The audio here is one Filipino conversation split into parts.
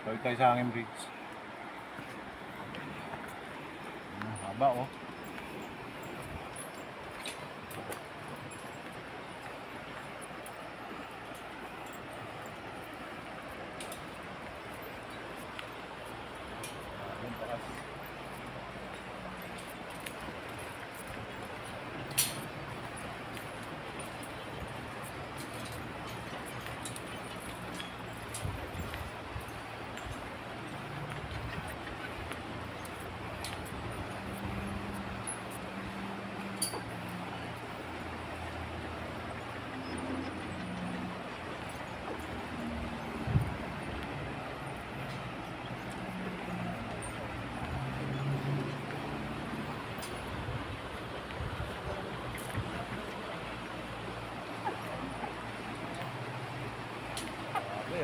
Tawid tayo sa hanging bridge. Haba oh.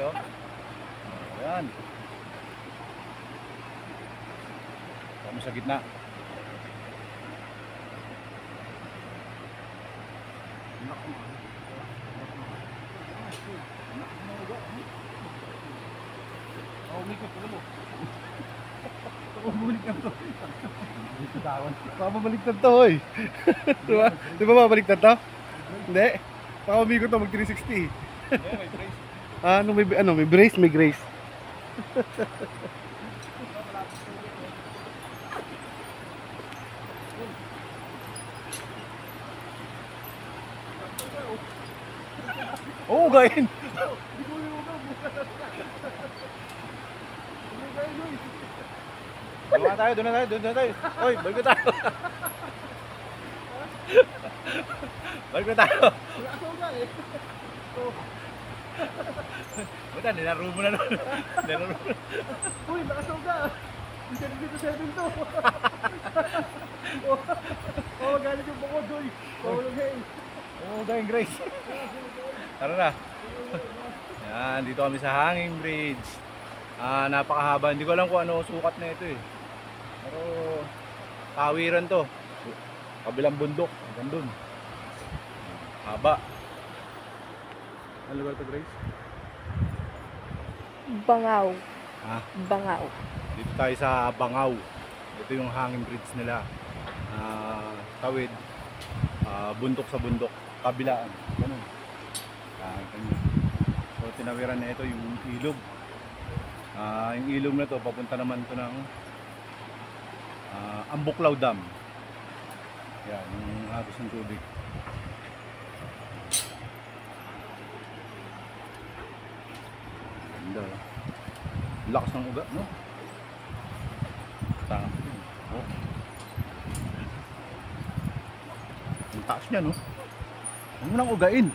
Oh. Ayan. Kami sa gitna. Papabaliktad to, oy. Diba? Di ba babaliktad to? Hindi. Pakabalik ko to, mag 360. Ano may brace, may grace. Oo, gain. Doon na tayo. Hoy, balik na tayo. Balik na tayo. Buta, nilaro mo na nun. Uy, nakasuga. Hindi dito 7 to. Oh, galit yung bukod, Joy. Oo, gain Grace. Tara na. Yan, dito kami sa hanging bridge. Napakahaba. Hindi ko alam kung ano sukat na ito eh. Pero tawiran to. Kabilang bundok. Hanggang dun. Haba. Ano lugar to, Grace? Bangaw. Ha? Bangaw. Dito tayo sa Bangaw. Ito yung hanging bridge nila. Tawid. Bundok sa bundok. Kabilaan. Ganun. So tinawiran na ito yung ilog. Yung ilog na to papunta naman to ng Ambuklaw Dam. Yan, yung agos ng tubig. Ganda. Lakas ng uga, no? Tama. Oh. Ang taas niya, no? Huwag mo nang ugain.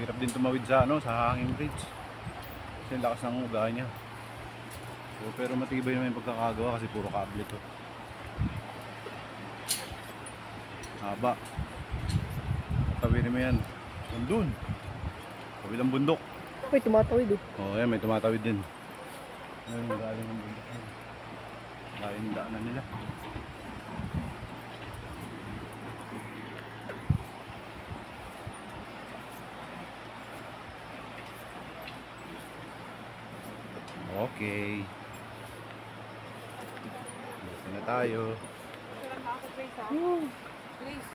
Hirap din tumawid sa sa hanging bridge. Kasi ang lakas ng uga niya. So, pero matibay naman yung pagkakagawa kasi puro kable to. Haba. Tawid mo yan. Doon. Kabilang bundok. Uy, tumatawid eh. Oh, yan, may tumatawid din. Ayun, galing ang bundok. Galing yung daanan nila. Okay. Dito na tayo.